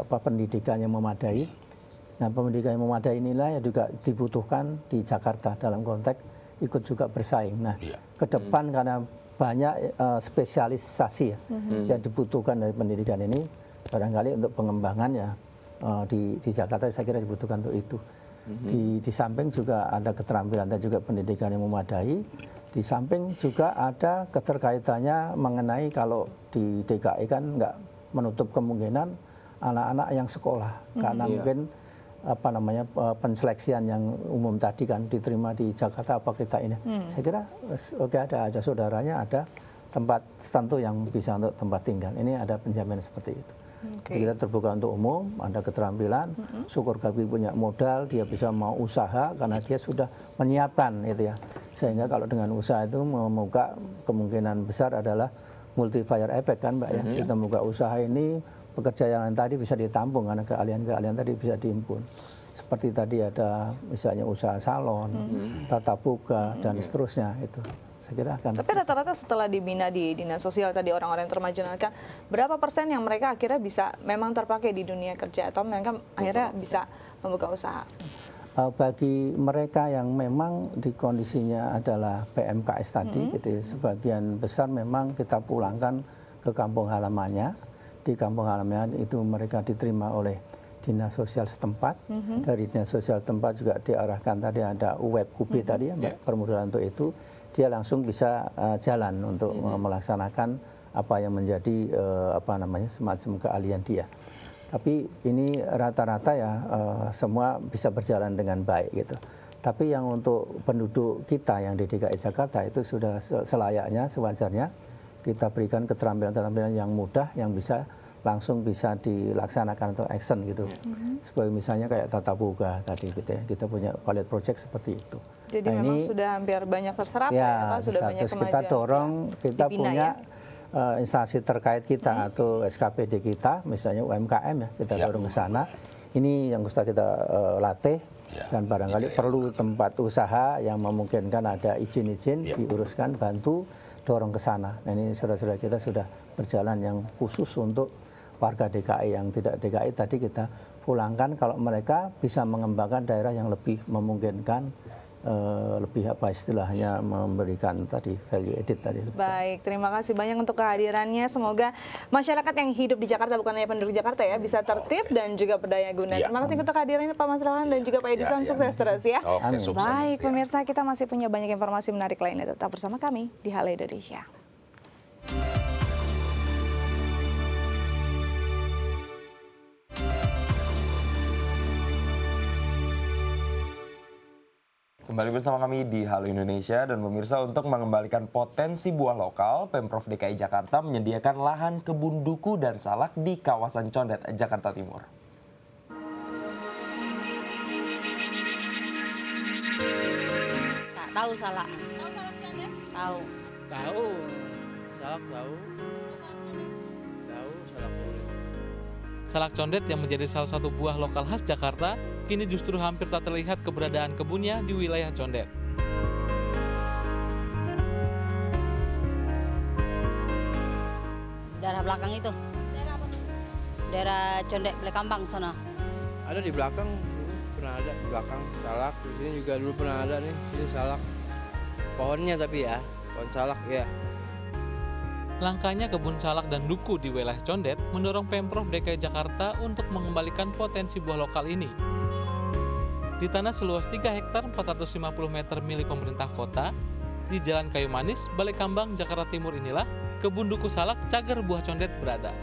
pendidikan yang memadai. Nah, pendidikan yang memadai inilah yang juga dibutuhkan di Jakarta dalam konteks ikut juga bersaing. Nah, ke depan karena banyak spesialisasi ya, yang dibutuhkan dari pendidikan ini barangkali untuk pengembangan ya. Di Jakarta saya kira dibutuhkan untuk itu. Di samping juga ada keterampilan dan juga pendidikan yang memadai. Di samping juga ada keterkaitannya mengenai kalau di DKI kan nggak menutup kemungkinan anak-anak yang sekolah karena mungkin penseleksian yang umum tadi kan diterima di Jakarta apa kita ini. Saya kira oke ada saudaranya, ada tempat tertentu yang bisa untuk tempat tinggal. Ini ada penjaminan seperti itu. Jadi kita terbuka untuk umum, ada keterampilan, syukur kami punya modal, dia bisa mau usaha karena dia sudah menyiapkan itu ya. Sehingga kalau dengan usaha itu membuka kemungkinan besar adalah multiplier effect kan Mbak ya. Kita membuka usaha ini, pekerjaan yang tadi bisa ditampung karena keahlian-keahlian tadi bisa diimpun. Seperti tadi ada misalnya usaha salon, tata buka dan seterusnya itu. Saya kira akan. Tapi rata-rata setelah dibina di Dinas Sosial tadi orang-orang yang termarginalkan, berapa persen yang mereka akhirnya bisa memang terpakai di dunia kerja atau mereka akhirnya bisa membuka usaha? Bagi mereka yang memang di kondisinya adalah PMKS tadi, gitu ya, sebagian besar memang kita pulangkan ke kampung halamannya. Di kampung halamannya itu mereka diterima oleh Dinas Sosial setempat. Dari Dinas Sosial setempat juga diarahkan tadi ada web QB tadi ya, permodalan untuk itu. Dia langsung bisa jalan untuk melaksanakan apa yang menjadi semacam keahlian dia. Tapi ini rata-rata ya semua bisa berjalan dengan baik gitu. Tapi yang untuk penduduk kita yang di DKI Jakarta itu sudah selayaknya, sewajarnya kita berikan keterampilan-keterampilan yang mudah yang bisa langsung bisa dilaksanakan atau action gitu. Sebagai misalnya kayak tata boga tadi gitu ya. Kita punya pilot project seperti itu. Jadi memang sudah hampir banyak terserap ya, Pak, sudah banyak kemajuan. Kita dorong, kita punya instansi terkait kita atau SKPD kita, misalnya UMKM ya, kita dorong ke sana. Ini yang bisa kita latih dan barangkali perlu tempat usaha yang memungkinkan ada izin-izin diuruskan, bantu dorong ke sana. Nah ini saudara-saudara kita sudah berjalan yang khusus untuk warga DKI yang tidak DKI tadi kita pulangkan kalau mereka bisa mengembangkan daerah yang lebih memungkinkan lebih apa istilahnya memberikan tadi value added tadi. Baik, terima kasih banyak untuk kehadirannya. Semoga masyarakat yang hidup di Jakarta, bukan hanya penduduk Jakarta ya, bisa tertib dan juga berdaya guna. Terima kasih untuk kehadirannya Pak Masrawan dan juga Pak Edison. Sukses terus ya. Oke, sukses. Baik, pemirsa, kita masih punya banyak informasi menarik lainnya. Tetap bersama kami di Halo Indonesia. Kembali bersama kami di Halo Indonesia dan pemirsa, untuk mengembalikan potensi buah lokal, Pemprov DKI Jakarta menyediakan lahan kebun duku dan salak di kawasan Condet, Jakarta Timur. Tahu salak? Tahu salak Condet? Tahu. Tahu. Salak tahu. Tahu salak Condet. Salak Condet yang menjadi salah satu buah lokal khas Jakarta, kini justru hampir tak terlihat keberadaan kebunnya di wilayah Condet. Daerah belakang itu. Daerah apa tuh? Daerah Condet Belekambang sana. Ada di belakang, pernah ada di belakang salak. Di sini juga dulu pernah ada nih, ini salak. Pohonnya tapi ya, pohon salak ya. Langkahnya kebun salak dan duku di wilayah Condet mendorong Pemprov DKI Jakarta untuk mengembalikan potensi buah lokal ini. Di tanah seluas 3 hektar 450 meter milik pemerintah kota, di Jalan Kayu Manis, Balekambang, Jakarta Timur inilah kebun duku salak Cagar Buah Condet berada.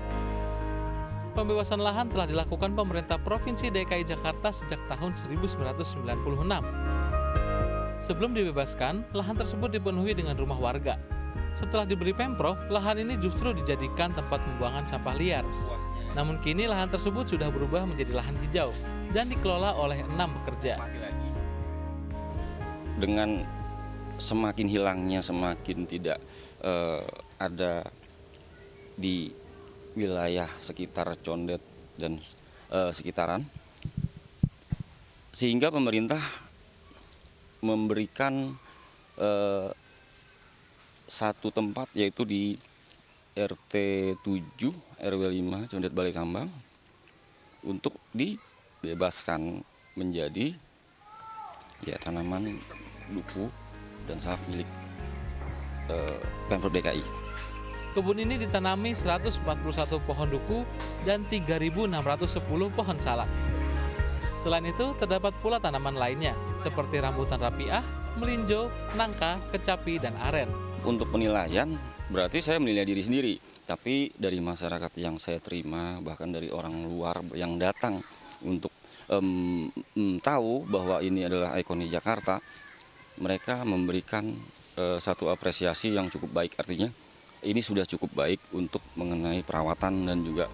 Pembebasan lahan telah dilakukan pemerintah Provinsi DKI Jakarta sejak tahun 1996. Sebelum dibebaskan, lahan tersebut dipenuhi dengan rumah warga. Setelah diberi Pemprov, lahan ini justru dijadikan tempat pembuangan sampah liar. Namun kini lahan tersebut sudah berubah menjadi lahan hijau dan dikelola oleh 6 pekerja. Dengan semakin hilangnya, semakin tidak ada di wilayah sekitar Condet dan sekitaran, sehingga pemerintah memberikan satu tempat, yaitu di RT 7 RW 5 Condet Balekambang, untuk dibebaskan menjadi tanaman duku dan salak milik Pemprov DKI. Kebun ini ditanami 141 pohon duku dan 3.610 pohon salak. Selain itu, terdapat pula tanaman lainnya seperti rambutan rapiah, melinjo, nangka, kecapi, dan aren. Untuk penilaian, berarti saya menilai diri sendiri. Tapi dari masyarakat yang saya terima, bahkan dari orang luar yang datang untuk tahu bahwa ini adalah ikon Jakarta, mereka memberikan satu apresiasi yang cukup baik. Artinya ini sudah cukup baik untuk mengenai perawatan dan juga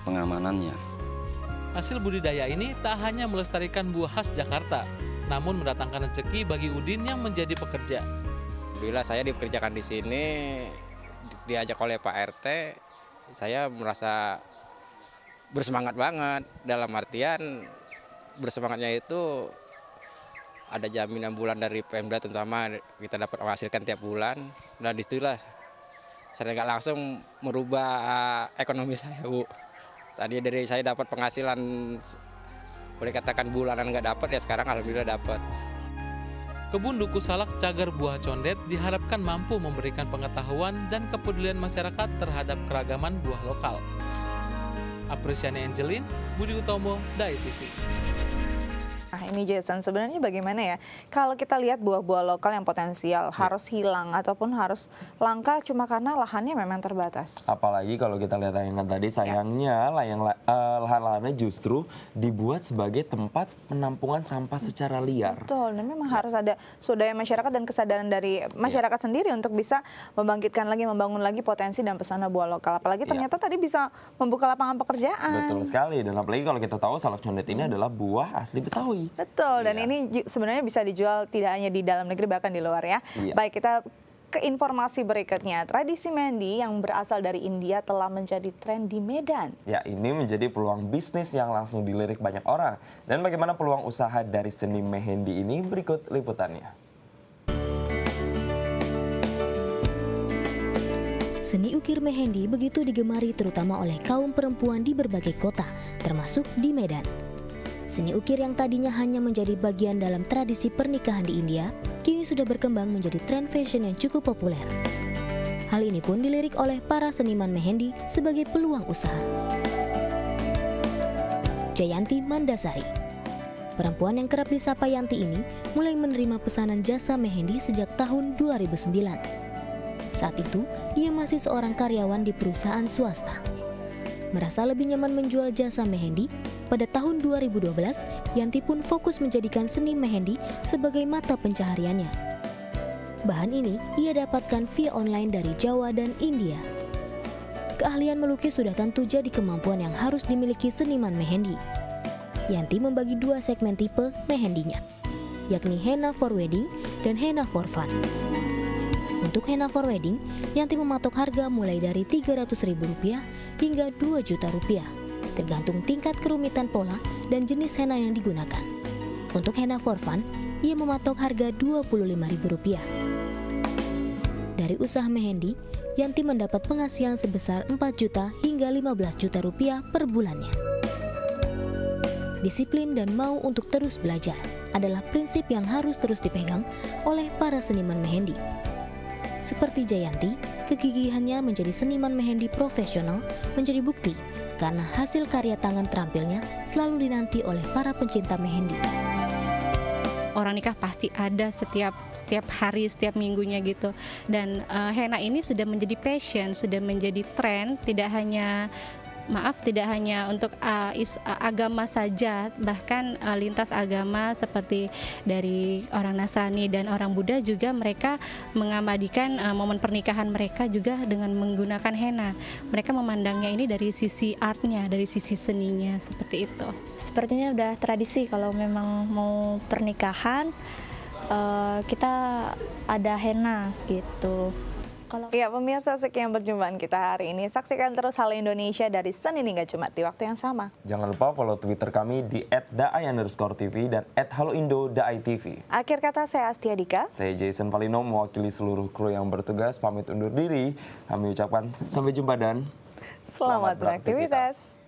pengamanannya. Hasil budidaya ini tak hanya melestarikan buah khas Jakarta, namun mendatangkan rezeki bagi Udin yang menjadi pekerja. Alhamdulillah saya dipekerjakan di sini, diajak oleh Pak RT, saya merasa bersemangat banget. Dalam artian bersemangatnya itu ada jaminan bulan dari Pemda, terutama kita dapat menghasilkan tiap bulan. Dan disitulah saya nggak langsung merubah ekonomi saya, Bu. Tadi dari saya dapat penghasilan, boleh katakan bulanan nggak dapat, ya sekarang alhamdulillah dapat. Kebun duku salak Cagar Buah Condet diharapkan mampu memberikan pengetahuan dan kepedulian masyarakat terhadap keragaman buah lokal. Apresiani Angelin, Budi Utomo, Dai TV. Nah ini Jason, sebenarnya bagaimana ya kalau kita lihat buah-buah lokal yang potensial harus hilang ataupun harus langka cuma karena lahannya memang terbatas. Apalagi kalau kita lihat tayangan tadi, sayangnya lahan-lahannya justru dibuat sebagai tempat penampungan sampah secara liar. Betul, dan memang harus ada swadaya masyarakat dan kesadaran dari masyarakat sendiri untuk bisa membangkitkan lagi, membangun lagi potensi dan pesona buah lokal. Apalagi ternyata tadi bisa membuka lapangan pekerjaan. Betul sekali, dan apalagi kalau kita tahu salak Condet ini adalah buah asli Betawi. Betul, dan ini sebenarnya bisa dijual tidak hanya di dalam negeri, bahkan di luar ya. Baik, kita ke informasi berikutnya. Tradisi mendi yang berasal dari India telah menjadi tren di Medan. Ya, ini menjadi peluang bisnis yang langsung dilirik banyak orang. Dan bagaimana peluang usaha dari seni mehendi ini? Berikut liputannya. Seni ukir mehendi begitu digemari terutama oleh kaum perempuan di berbagai kota, termasuk di Medan. Seni ukir yang tadinya hanya menjadi bagian dalam tradisi pernikahan di India, kini sudah berkembang menjadi tren fashion yang cukup populer. Hal ini pun dilirik oleh para seniman mehendi sebagai peluang usaha. Jayanti Mandasari, perempuan yang kerap disapa Yanti ini, mulai menerima pesanan jasa mehendi sejak tahun 2009. Saat itu, ia masih seorang karyawan di perusahaan swasta. Merasa lebih nyaman menjual jasa mehendi, pada tahun 2012, Yanti pun fokus menjadikan seni mehendi sebagai mata pencahariannya. Bahan ini ia dapatkan via online dari Jawa dan India. Keahlian melukis sudah tentu jadi kemampuan yang harus dimiliki seniman mehendi. Yanti membagi 2 segmen tipe mehendinya, yakni henna for wedding dan henna for fun. Untuk henna for wedding, Yanti mematok harga mulai dari Rp300.000 hingga Rp2.000.000, tergantung tingkat kerumitan pola dan jenis henna yang digunakan. Untuk henna for fun, ia mematok harga Rp25.000. Dari usaha mehendi, Yanti mendapat penghasilan sebesar 4 juta hingga 15 juta rupiah per bulannya. Disiplin dan mau untuk terus belajar adalah prinsip yang harus terus dipegang oleh para seniman mehendi. Seperti Jayanti, kegigihannya menjadi seniman mehendi profesional menjadi bukti karena hasil karya tangan terampilnya selalu dinanti oleh para pencinta mehendi. Orang nikah pasti ada setiap hari, setiap minggunya gitu. Dan henna ini sudah menjadi passion, sudah menjadi tren, tidak hanya untuk agama saja, bahkan lintas agama seperti dari orang Nasrani dan orang Buddha juga mereka mengabadikan momen pernikahan mereka juga dengan menggunakan henna. Mereka memandangnya ini dari sisi artnya, dari sisi seninya, seperti itu. Sepertinya udah tradisi kalau memang mau pernikahan kita ada henna gitu. Ya pemirsa, sekian perjumpaan kita hari ini. Saksikan terus Halo Indonesia dari Senin hingga Jumat di waktu yang sama. Jangan lupa follow Twitter kami di @daai_tv dan @haloindo_daai_tv. Akhir kata, saya Astia Dika. Saya Jason Palino, mewakili seluruh kru yang bertugas, pamit undur diri. Kami ucapkan sampai jumpa dan selamat beraktivitas.